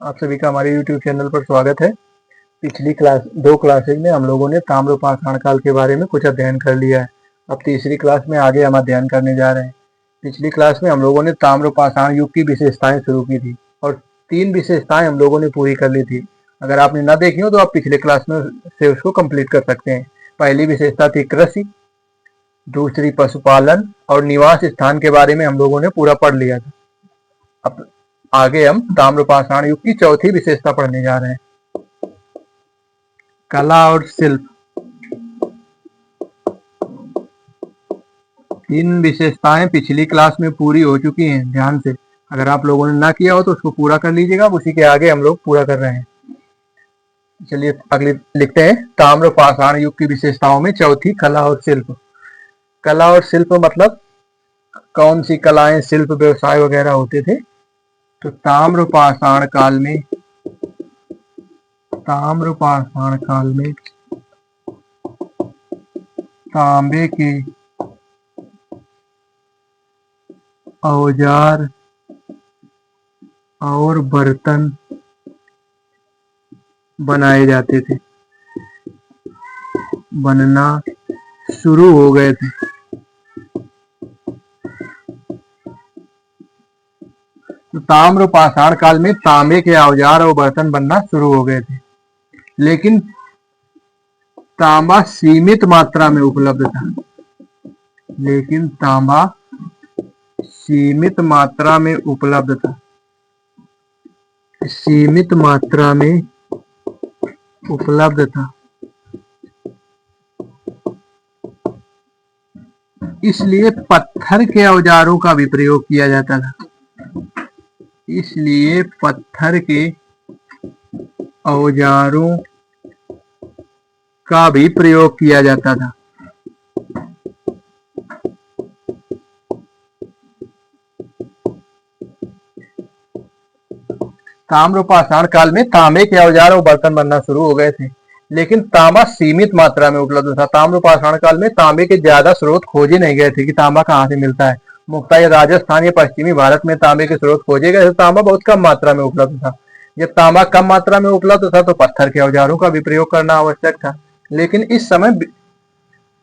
आप सभी का हमारे YouTube चैनल पर स्वागत है। पिछली दो क्लासेज में हम लोगों ने ताम्रपाषाण काल के बारे में कुछ अध्ययन कर लिया है। अब तीसरी क्लास में आगे हम अध्ययन करने जा रहे हैं। पिछली क्लास में हम लोगों ने ताम्रपाषाण युग की विशेषताएं शुरू की थी और 3 विशेषताएं हम लोगों ने पूरी कर ली थी। अगर आपने न देखी हो तो आप पिछले क्लास में से उसको कंप्लीट कर सकते हैं। पहली विशेषता थी कृषि, दूसरी पशुपालन और निवास स्थान के बारे में हम लोगों ने पूरा पढ़ लिया था। अब आगे हम ताम्रपाषाण युग की चौथी विशेषता पढ़ने जा रहे हैं, कला और शिल्प। इन विशेषताएं पिछली क्लास में पूरी हो चुकी हैं। ध्यान से, अगर आप लोगों ने ना किया हो तो उसको पूरा कर लीजिएगा। उसी के आगे हम लोग पूरा कर रहे हैं। चलिए अगली लिखते हैं, ताम्रपाषाण युग की विशेषताओं में चौथी कला और शिल्प। कला और शिल्प मतलब कौन सी कलाएं, शिल्प, व्यवसाय वगैरह होते थे। तो ताम्रपाषाण काल में तांबे के औजार और बर्तन बनाए जाते थे, बनना शुरू हो गए थे। तो ताम्रपाषाण काल में तांबे के औजार और बर्तन बनना शुरू हो गए थे, लेकिन तांबा सीमित मात्रा में उपलब्ध था। सीमित मात्रा में उपलब्ध था। इसलिए पत्थर के औजारों का भी प्रयोग किया जाता था। ताम्रपाषाण काल में तांबे के औजार और बर्तन बनना शुरू हो गए थे, लेकिन तांबा सीमित मात्रा में उपलब्ध था। ताम्रपाषाण काल में तांबे के ज्यादा स्रोत खोजे नहीं गए थे कि तांबा कहाँ से मिलता है। मुख्यतः राजस्थान या पश्चिमी भारत में तांबे के स्रोत खोजे गए थे। तांबा बहुत कम मात्रा में उपलब्ध था। जब तांबा कम मात्रा में उपलब्ध था तो पत्थर के औजारों का भी प्रयोग करना आवश्यक था, लेकिन इस समय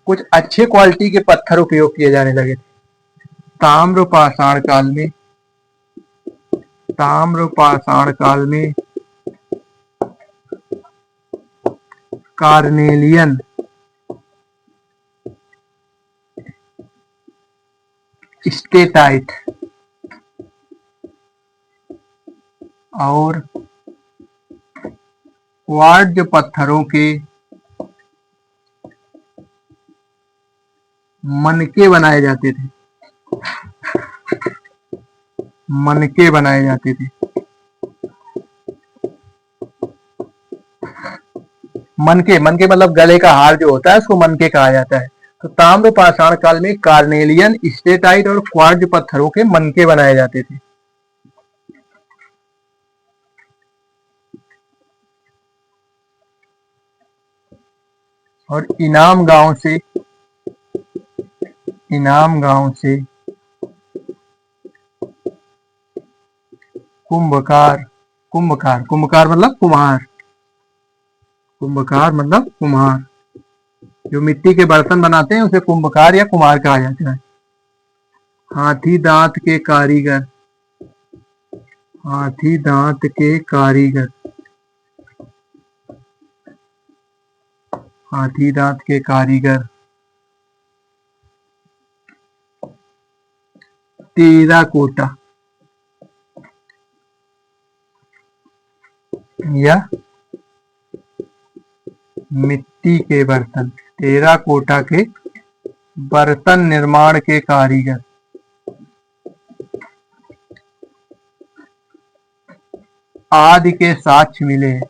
कुछ अच्छे क्वालिटी के पत्थर उपयोग किए जाने लगे थे। ताम्रपाषाण काल में कार्नेलियन, स्टेटाइट और क्वार्ट्ज पत्थरों के मनके बनाए जाते थे। मनके मतलब गले का हार जो होता है उसको मनके कहा जाता है। तो ताम्रपाषाण काल में कार्नेलियन, स्टेटाइट और क्वार्ट्ज पत्थरों के मनके बनाए जाते थे। और इनाम गांव से कुंभकार मतलब कुम्हार, जो मिट्टी के बर्तन बनाते हैं उसे कुंभकार या कुम्हार कहा जाता है। हाथी दांत के कारीगर, टेराकोटा या मिट्टी के बर्तन, टेराकोटा के बर्तन निर्माण के कारीगर आदि के साक्ष्य मिले हैं।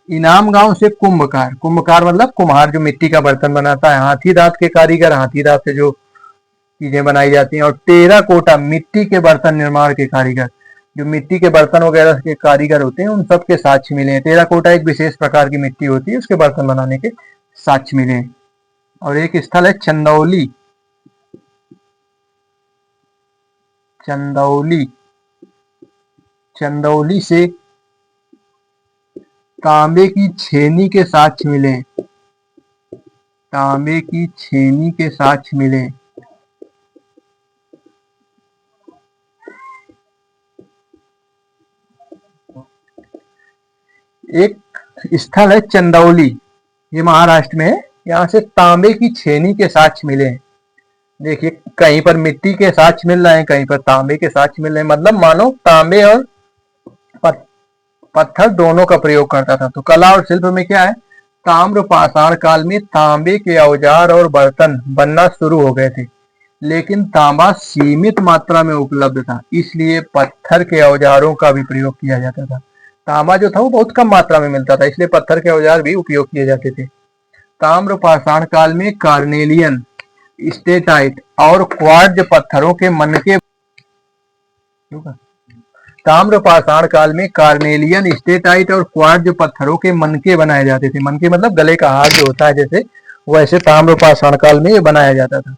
इनाम गांव से कुंभकार मतलब कुम्हार जो मिट्टी का बर्तन बनाता है। हाथी दांत के कारीगर, हाथी दांत से जो चीजें बनाई जाती हैं। और टेराकोटा मिट्टी के बर्तन निर्माण के कारीगर, जो मिट्टी के बर्तन वगैरह के कारीगर होते हैं, उन सब के साक्ष्य मिले हैं। टेराकोटा एक विशेष प्रकार की मिट्टी होती है, उसके बर्तन बनाने के साक्ष्य मिले हैं। और एक स्थल है चंदौली। चंदौली, चंदौली से तांबे की छेनी के साक्ष्य मिले। तांबे की छेनी के साक्ष्य मिले। एक स्थल है चंदौली, ये महाराष्ट्र में है। यहाँ से तांबे की छेनी के साक्ष्य मिले। देखिए, कहीं पर मिट्टी के साक्ष्य मिल रहे हैं, कहीं पर तांबे के साक्ष्य मिल रहे हैं। मतलब मानो तांबे और पत्थर दोनों का प्रयोग करता था। तो कला और शिल्प में क्या है, ताम्र पाषाण काल में तांबे के औजार और बर्तन बनना शुरू हो गए थे, लेकिन तांबा सीमित मात्रा में उपलब्ध था, इसलिए पत्थर के औजारों का भी प्रयोग किया जाता था। तांबा जो था वो बहुत कम मात्रा में मिलता था, इसलिए पत्थर के औजार भी उपयोग किए जाते थे। ताम्र पाषाण काल में कार्नेलियन, स्टेटाइट और क्वार्ट्ज पत्थरों के मनके। ताम्र पाषाण काल में कार्नेलियन, स्टेटाइट और क्वार्ट्ज पत्थरों के मनके बनाए जाते थे। मनके मतलब गले का हार जो होता है जैसे, वैसे ताम्र पाषाण काल में ये बनाया जाता था।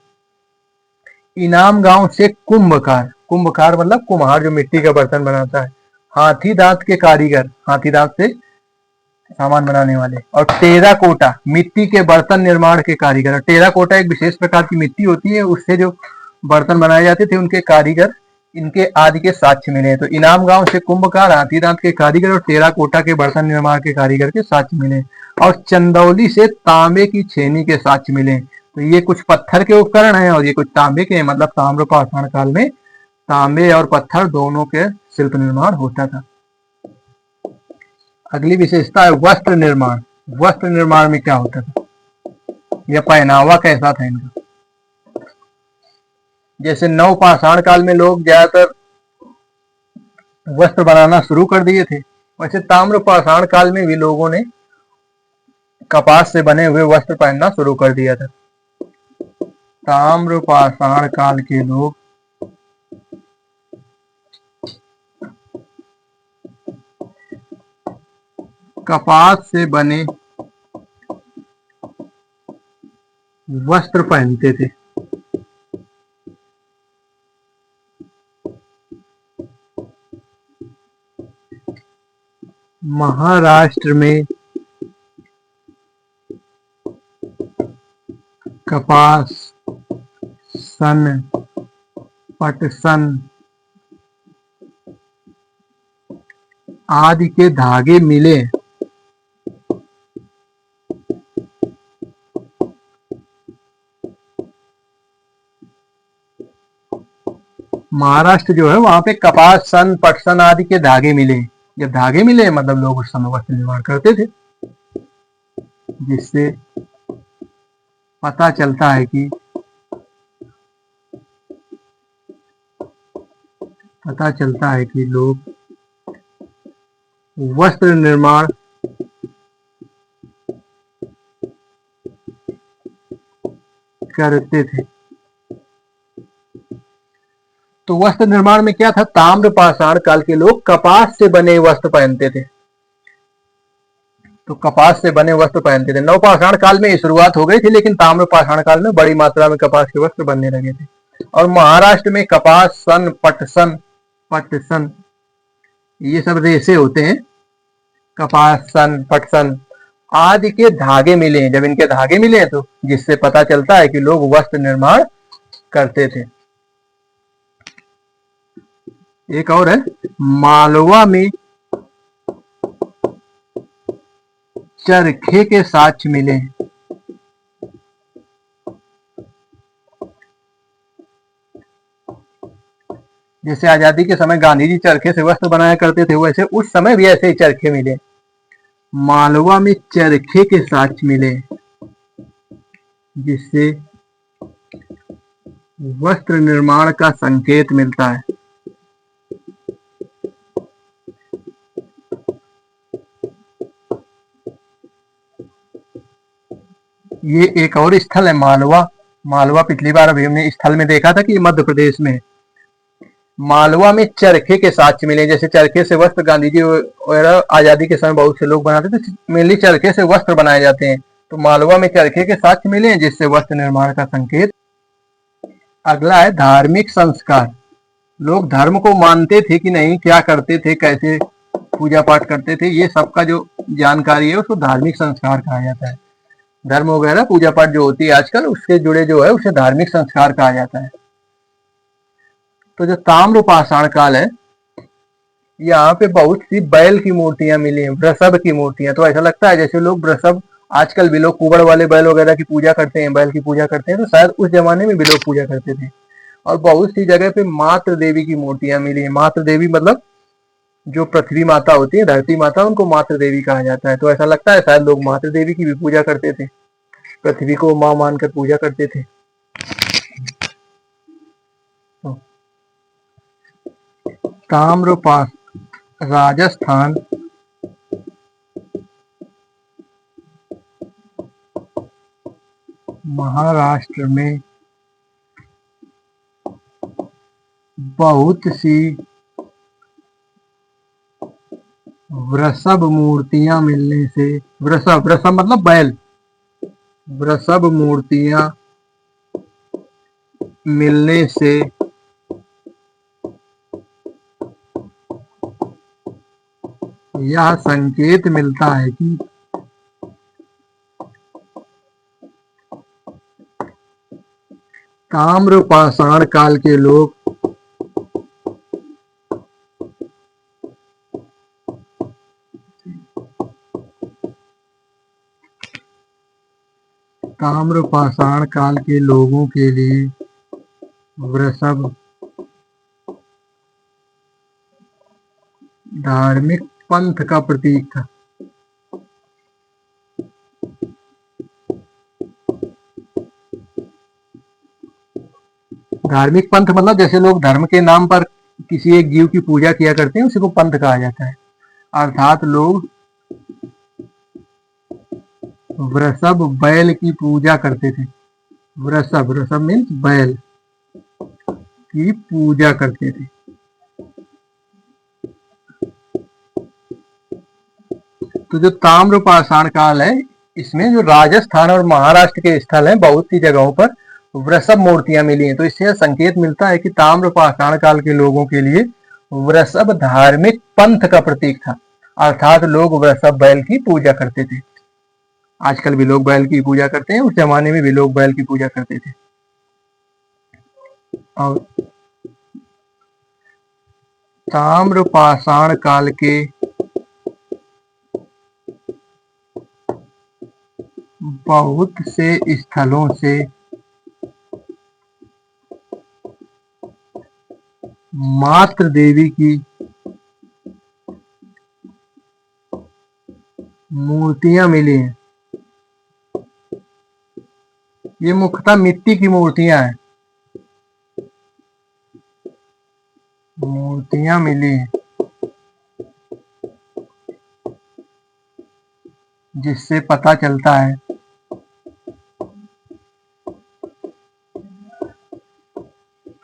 इनाम गांव से कुंभकार, कुंभकार मतलब कुम्हार जो मिट्टी का बर्तन बनाता है। हाथी दांत के कारीगर, हाथी दांत से सामान बनाने वाले। और टेराकोटा, मिट्टी के बर्तन निर्माण के कारीगर। टेराकोटा एक विशेष प्रकार की मिट्टी होती है, उससे जो बर्तन बनाए जाते थे उनके कारीगर, इनके आदि के साक्ष्य मिले। तो इनाम गांव से कुंभकार, हाथी दांत के कारीगर और टेराकोटा के बर्तन निर्माण के कारीगर के साक्ष्य मिले। और चंदौली से तांबे की छेनी के साक्ष्य मिले। तो ये कुछ पत्थर के उपकरण हैं और ये कुछ तांबे के हैं। मतलब ताम्र पाषाण काल में तांबे और पत्थर दोनों के शिल्प निर्माण होता था। अगली विशेषता है वस्त्र निर्माण। वस्त्र निर्माण में क्या होता था, यह पहनावा कैसा था इनका। जैसे नव पाषाण काल में लोग ज्यादातर वस्त्र बनाना शुरू कर दिए थे, वैसे ताम्र पाषाण काल में भी लोगों ने कपास से बने हुए वस्त्र पहनना शुरू कर दिया था। ताम्र पाषाण काल के लोग कपास से बने वस्त्र पहनते थे। महाराष्ट्र में कपास, सन, पटसन आदि के धागे मिले। महाराष्ट्र जो है वहां पे कपास, सन, पटसन आदि के धागे मिले। जब धागे मिले मतलब लोग उस समय वस्त्र निर्माण करते थे, जिससे पता चलता है कि लोग वस्त्र निर्माण करते थे। तो वस्त्र निर्माण में क्या था, ताम्र पाषाण काल के लोग कपास से बने वस्त्र पहनते थे। तो कपास से बने वस्त्र पहनते थे। नव पाषाण काल में ये शुरुआत हो गई थी, लेकिन ताम्र पाषाण काल में बड़ी मात्रा में कपास के वस्त्र बनने लगे थे। और महाराष्ट्र में कपास, सन, पटसन ये सब रेशे होते हैं। कपास, सन, पटसन आदि के धागे मिले हैं। जब इनके धागे मिले तो जिससे पता चलता है कि लोग वस्त्र निर्माण करते थे। एक और है, मालवा में चरखे के साक्ष्य मिले। जैसे आजादी के समय गांधी जी चरखे से वस्त्र बनाया करते थे, वैसे उस समय भी ऐसे ही चरखे मिले। मालवा में चरखे के साक्ष्य मिले, जिससे वस्त्र निर्माण का संकेत मिलता है। ये एक और स्थल है मालवा। मालवा पिछली बार अभी हमने स्थल में देखा था कि मध्य प्रदेश में। मालवा में चरखे के साक्ष्य मिले। जैसे चरखे से वस्त्र गांधी जी वगैरह आजादी के समय बहुत से लोग बनाते थे, मेनली चरखे से वस्त्र बनाए जाते हैं। तो मालवा में चरखे के साक्ष्य मिले हैं, जिससे वस्त्र निर्माण का संकेत। अगला है धार्मिक संस्कार। लोग धर्म को मानते थे कि नहीं, क्या करते थे, कैसे पूजा पाठ करते थे, ये सबका जो जानकारी है उसको धार्मिक संस्कार कहा जाता है। धर्म वगैरह पूजा पाठ जो होती है आजकल, उसके जुड़े जो है उसे धार्मिक संस्कार कहा जाता है। तो जो ताम्र पाषाण काल है, यहाँ पे बहुत सी बैल की मूर्तियां मिली हैं, वृषभ की मूर्तियां। तो ऐसा लगता है जैसे लोग वृषभ, आजकल भी लोग कुबड़ वाले बैल वगैरह की पूजा करते हैं, बैल की पूजा करते हैं, तो शायद उस जमाने में भी लोग पूजा करते थे। और बहुत सी जगह पे मातृ देवी की मूर्तियां मिली है। मातृ देवी मतलब जो पृथ्वी माता होती है, धरती माता, उनको मातृ देवी कहा जाता है। तो ऐसा लगता है शायद लोग मातृ देवी की भी पूजा करते थे, पृथ्वी को मां मानकर पूजा करते थे। ताम्रपास राजस्थान महाराष्ट्र में बहुत सी वृषभ मूर्तियां मिलने से, वृषभ वृषभ मतलब बैल, वृषभ मूर्तियां मिलने से यह संकेत मिलता है कि ताम्रपाषाण काल के लोग ताम्रपाषाण काल के लोगों के लिए वृषभ धार्मिक पंथ का प्रतीक था। धार्मिक पंथ मतलब जैसे लोग धर्म के नाम पर किसी एक जीव की पूजा किया करते हैं, उसी को पंथ कहा जाता है। अर्थात लोग वृषभ बैल की पूजा करते थे। वृषभ, वृषभ मीन्स बैल की पूजा करते थे। तो जो ताम्रपाषाण काल है, इसमें जो राजस्थान और महाराष्ट्र के स्थल हैं, बहुत सी जगहों पर वृषभ मूर्तियां मिली हैं। तो इससे संकेत मिलता है कि ताम्रपाषाण काल के लोगों के लिए वृषभ धार्मिक पंथ का प्रतीक था। अर्थात लोग वृषभ बैल की पूजा करते थे। आजकल भी लोग बैल की पूजा करते हैं, उस जमाने में भी लोग बैल की पूजा करते थे। और ताम्रपाषाण काल के बहुत से स्थलों से मातृ देवी की मूर्तियां मिली हैं। ये मुख्यतः मिट्टी की मूर्तियां हैं, मूर्तियां मिली हैं, जिससे पता चलता है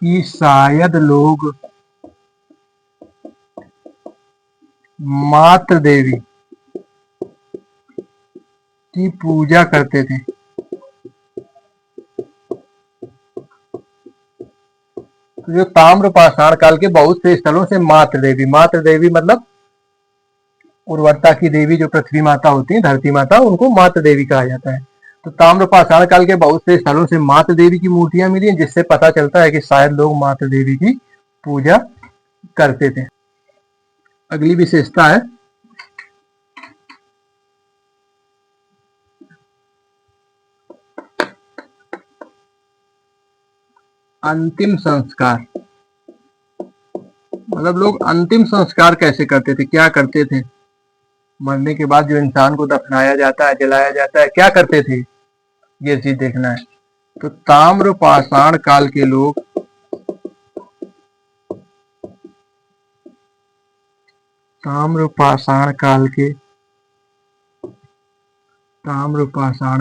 कि शायद लोग मातृ देवी की पूजा करते थे। तो जो ताम्रपाषाण काल के बहुत से स्थलों से मातृ देवी मतलब उर्वरता की देवी, जो पृथ्वी माता होती है, धरती माता, उनको मातृ देवी कहा जाता है। तो ताम्रपाषाण काल के बहुत से स्थलों से मातृ देवी की मूर्तियां मिली हैं, जिससे पता चलता है कि शायद लोग मातृ देवी की पूजा करते थे। अगली विशेषता है अंतिम संस्कार। मतलब लोग अंतिम संस्कार कैसे करते थे, क्या करते थे, मरने के बाद जो इंसान को दफनाया जाता है, जलाया जाता है, क्या करते थे, ये चीज देखना है। तो ताम्रपाषाण काल के लोग ताम्रपाषाण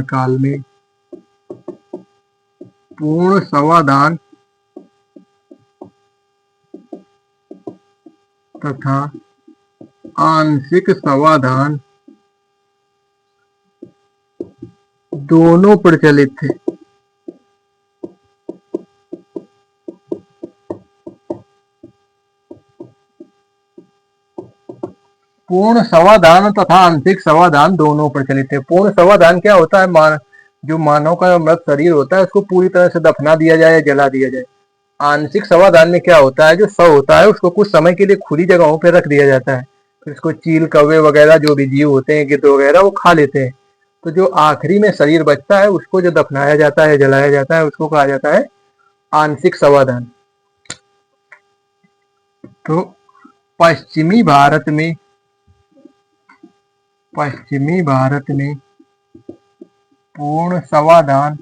काल में पूर्ण शवदान तथा आंशिक शवदान दोनों प्रचलित थे। पूर्ण समाधान तथा आंशिक समाधान दोनों प्रचलित है। पूर्ण समाधान क्या होता है? जो मानव का मृत शरीर होता है उसको पूरी तरह से दफना दिया जाए या जला दिया जाए। आंशिक समाधान में क्या होता है? जो शव होता है उसको कुछ समय के लिए खुली जगहों पर रख दिया जाता है, फिर इसको चील कौवे वगैरह जो भी जीव होते हैं, गिद्ध वगैरह, वो खा लेते हैं। तो जो आखिरी में शरीर बचता है उसको जो दफनाया जाता है, जलाया जाता है, उसको कहा जाता है आंशिक समाधान। तो पश्चिमी भारत में पूर्ण समाधान,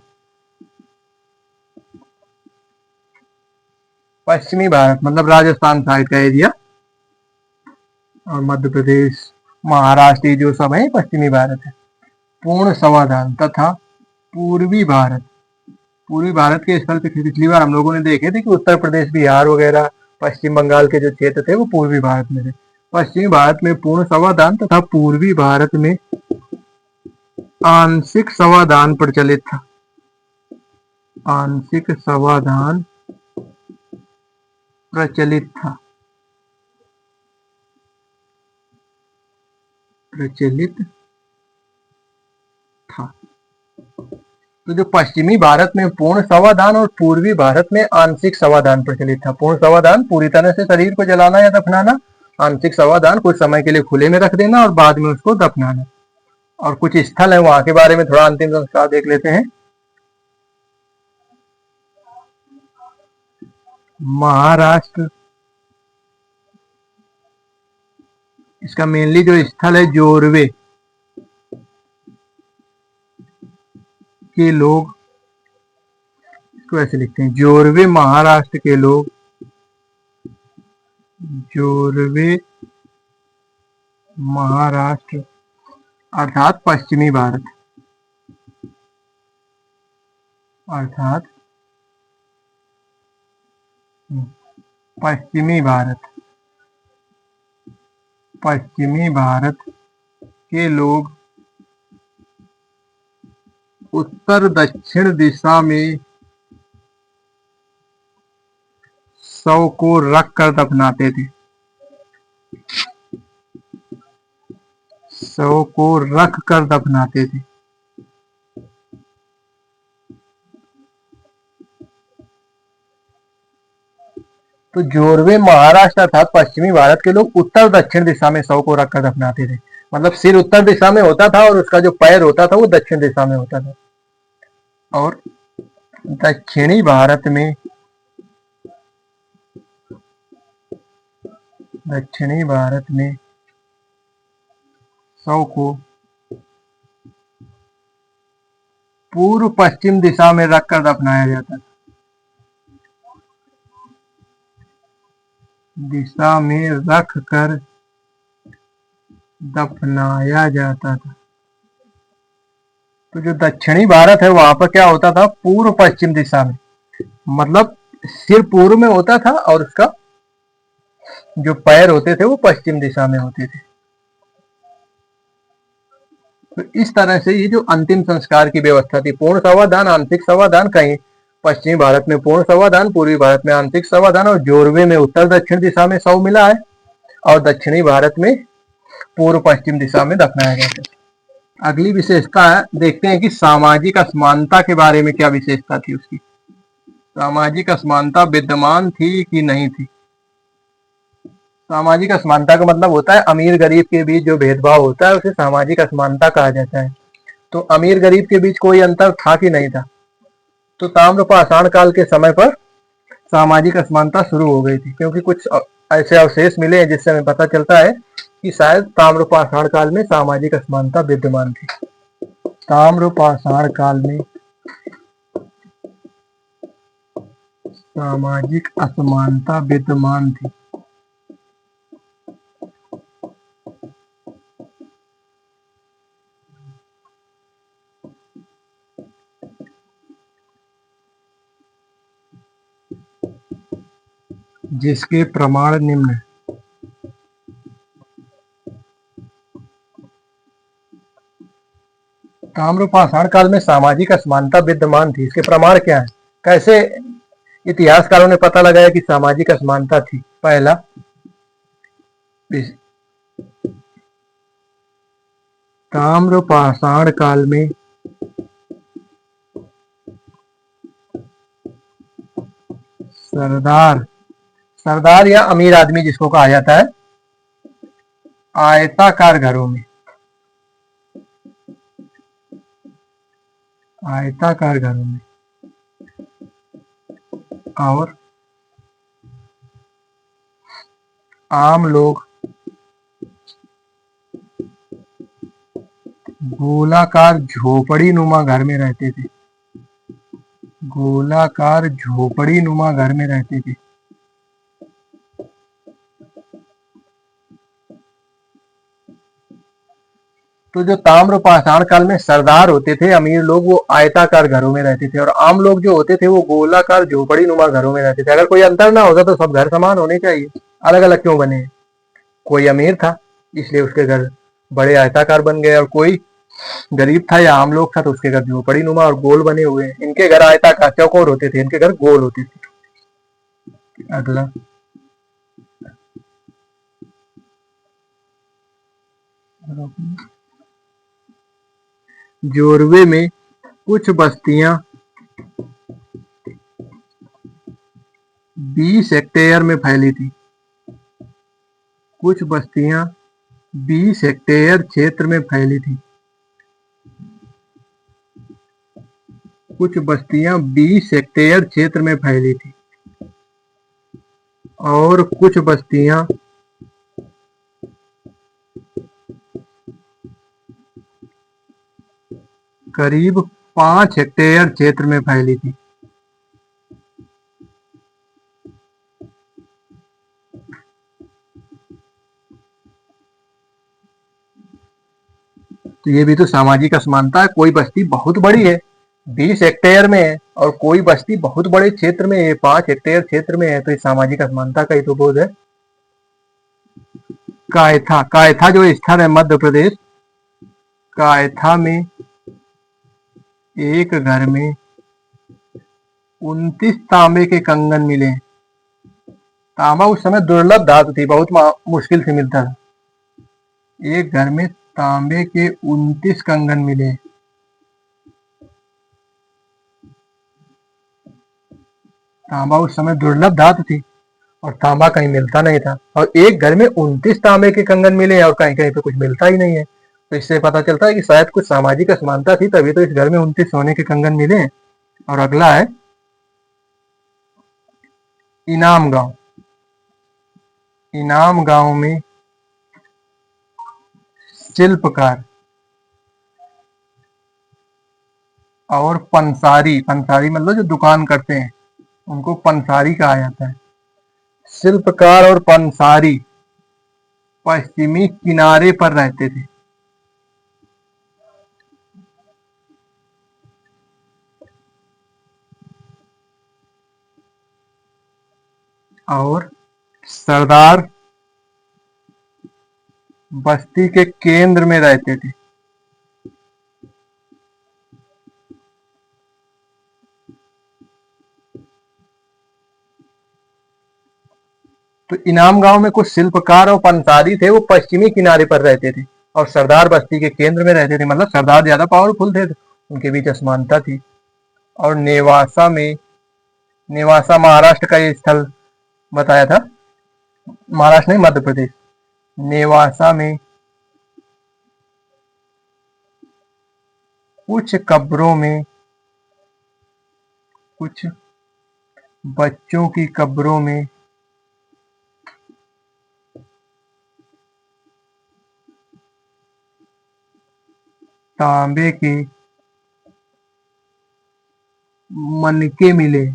पश्चिमी भारत मतलब राजस्थान साइड का एरिया और मध्य प्रदेश, महाराष्ट्र, जो सब है पश्चिमी भारत है। पूर्ण समाधान तथा पूर्वी भारत के स्थल पे पिछली बार हम लोगों ने देखे थे कि उत्तर प्रदेश, बिहार वगैरह, पश्चिम बंगाल के जो क्षेत्र थे वो पूर्वी भारत में थे। पश्चिमी भारत में पूर्ण समाधान तथा पूर्वी भारत में आंशिक समाधान प्रचलित था। आंशिक समाधान प्रचलित था। तो जो पश्चिमी भारत में पूर्ण समाधान और पूर्वी भारत में आंशिक समाधान प्रचलित था। पूर्ण समाधान पूरी तरह से शरीर को जलाना या दफनाना, आंशिक समाधान कुछ समय के लिए खुले में रख देना और बाद में उसको दफनाना। और कुछ स्थल है वहां के बारे में थोड़ा अंतिम संस्कार देख लेते हैं। महाराष्ट्र, इसका मेनली जो स्थल है जोरवे के लोग, इसको ऐसे लिखते हैं जोरवे महाराष्ट्र के लोग, जोरवे महाराष्ट्र अर्थात पश्चिमी भारत, पश्चिमी भारत के लोग उत्तर दक्षिण दिशा में शव को रख कर दफनाते थे। शव को रख कर दफनाते थे। तो जोरवे महाराष्ट्र अर्थात पश्चिमी भारत के लोग उत्तर दक्षिण दिशा में शव को रखकर दफनाते थे। मतलब सिर उत्तर दिशा में होता था और उसका जो पैर होता था वो दक्षिण दिशा में होता था। और दक्षिणी भारत में शव को पूर्व पश्चिम दिशा में रखकर दफनाया जाता था। दिशा में रख कर दफनाया जाता था। तो जो दक्षिणी भारत है वहां पर क्या होता था? पूर्व पश्चिम दिशा में, मतलब सिर पूर्व में होता था और उसका जो पैर होते थे वो पश्चिम दिशा में होते थे। तो इस तरह से ये जो अंतिम संस्कार की व्यवस्था थी, पूर्ण समाधान, आंशिक समाधान, कहीं पश्चिमी भारत में पूर्ण समाधान, पूर्वी भारत में आंशिक समाधान और जोरवे में उत्तर दक्षिण दिशा में शव मिला है और दक्षिणी भारत में पूर्व पश्चिम दिशा में दफनाया गया था। अगली विशेषता है, देखते हैं कि सामाजिक असमानता के बारे में क्या विशेषता थी उसकी। सामाजिक असमानता विद्यमान थी कि नहीं थी? सामाजिक असमानता का मतलब होता है अमीर गरीब के बीच जो भेदभाव होता है उसे सामाजिक असमानता कहा जाता है। तो अमीर गरीब के बीच कोई अंतर था कि नहीं था? तो ताम्र पाषाण काल के समय पर सामाजिक असमानता शुरू हो गई थी, क्योंकि कुछ ऐसे अवशेष मिले हैं जिससे हमें पता चलता है कि शायद ताम्र पाषाण काल में सामाजिक असमानता विद्यमान थी। ताम्र पाषाण काल में सामाजिक असमानता विद्यमान थी। जिसके प्रमाण निम्न है। ताम्रपाषाण काल में सामाजिक असमानता विद्यमान थी, इसके प्रमाण क्या है? कैसे इतिहासकारों ने पता लगाया कि सामाजिक असमानता थी? पहला, ताम्रपाषाण काल में सरदार सरदार या अमीर आदमी जिसको कहा जाता है, आयताकार घरों में और आम लोग गोलाकार झोपड़ी नुमा घर में रहते थे। गोलाकार झोपड़ी नुमा घर में रहते थे। तो जो ताम्रपाषाण काल में सरदार होते थे, अमीर लोग, वो आयताकार घरों में रहते थे और आम लोग जो होते थे वो गोलाकार झोपड़ी नुमा घरों में रहते थे। अगर कोई अंतर ना होता तो सब घर समान होने चाहिए, अलग अलग क्यों बने? कोई अमीर था इसलिए उसके घर बड़े आयताकार बन गए, और कोई गरीब था या आम लोग था तो उसके घर झोपड़ी नुमा और गोल बने हुए हैं। इनके घर आयताकार चौकोर होते थे, इनके घर गोल होते थे। अगला, जोरवे में कुछ बस्तियां 20 हेक्टेयर में फैली थी। कुछ बस्तियां 20 हेक्टेयर क्षेत्र में फैली थी। कुछ बस्तियां 20 हेक्टेयर क्षेत्र में फैली थी और कुछ बस्तियां करीब 5 हेक्टेयर क्षेत्र में फैली थी। तो ये भी तो सामाजिक असमानता है। कोई बस्ती बहुत बड़ी है, 20 हेक्टेयर में है, और कोई बस्ती बहुत बड़े क्षेत्र में है, 5 हेक्टेयर क्षेत्र में है, तो ये सामाजिक असमानता का ही तो बोध है। कायथा कायथा जो स्थल है मध्य प्रदेश, कायथा में एक घर में 29 तांबे के कंगन मिले। तांबा उस समय दुर्लभ धातु थी, बहुत मुश्किल से मिलता था। एक घर में तांबे के 29 कंगन मिले। तांबा उस समय दुर्लभ धातु थी और तांबा कहीं मिलता नहीं था, और एक घर में 29 तांबे के कंगन मिले और कहीं कहीं पे कुछ मिलता ही नहीं है। तो इससे पता चलता है कि शायद कुछ सामाजिक असमानता थी, तभी तो इस घर में 29 सोने के कंगन मिले। और अगला है इनाम गांव। इनाम गांव में शिल्पकार और पंसारी, पंसारी मतलब जो दुकान करते हैं उनको पंसारी कहा जाता है। शिल्पकार और पंसारी पश्चिमी किनारे पर रहते थे। और सरदार बस्ती के केंद्र में रहते थे। तो इनाम गांव में कुछ शिल्पकार और पंसारी थे, वो पश्चिमी किनारे पर रहते थे और सरदार बस्ती के केंद्र में रहते थे। मतलब सरदार ज्यादा पावरफुल थे, उनके बीच असमानता थी। और नेवासा महाराष्ट्र का ये स्थल बताया था, महाराष्ट्र नहीं, मध्य प्रदेश। नेवासा में कुछ कब्रों में, कुछ बच्चों की कब्रों में तांबे के मनके मिले।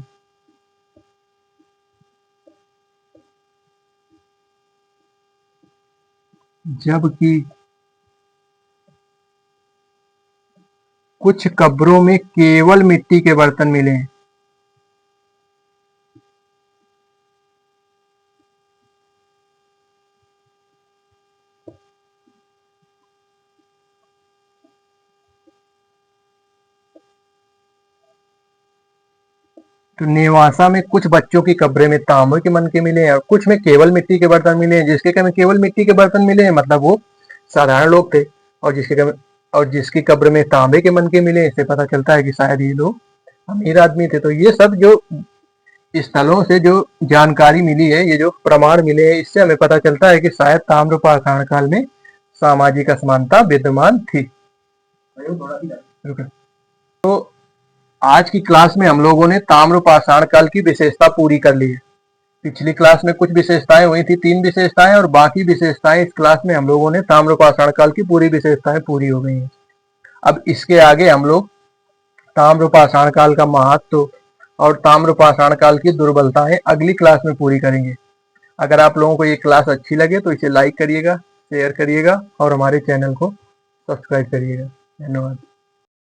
जबकि कुछ कब्रों में केवल मिट्टी के बर्तन मिले। तो नेवासा में कुछ बच्चों की कब्रें में तांबे के मनके मिले हैं और कुछ में केवल मिट्टी के बर्तन मिले हैं। जिसके में केवल मिट्टी के बर्तन मिले हैं मतलब वो साधारण लोग थे, और जिसकी कब्र में तांबे के मनके मिले, इससे पता चलता है कि शायद ये लोग अमीर आदमी थे। तो ये सब जो स्थलों से जो जानकारी मिली है, ये जो प्रमाण मिले हैं, इससे हमें पता चलता है कि शायद ताम्रपाषाण काल में सामाजिक असमानता विद्यमान थी। तो आज की क्लास में हम लोगों ने ताम्रपाषाण काल की विशेषता पूरी कर ली है। पिछली क्लास में कुछ विशेषताएं हुई थी, 3 विशेषताएं, और बाकी विशेषताएं इस क्लास में हम लोगों ने ताम्रपाषाण काल की पूरी विशेषताएं पूरी हो गई हैं। अब इसके आगे हम लोग ताम्रपाषाण काल का महत्व और ताम्रपाषाण काल की दुर्बलताएं अगली क्लास में पूरी करेंगे। अगर आप लोगों को ये क्लास अच्छी लगे तो इसे लाइक करिएगा, शेयर करिएगा और हमारे चैनल को सब्सक्राइब करिएगा। धन्यवाद।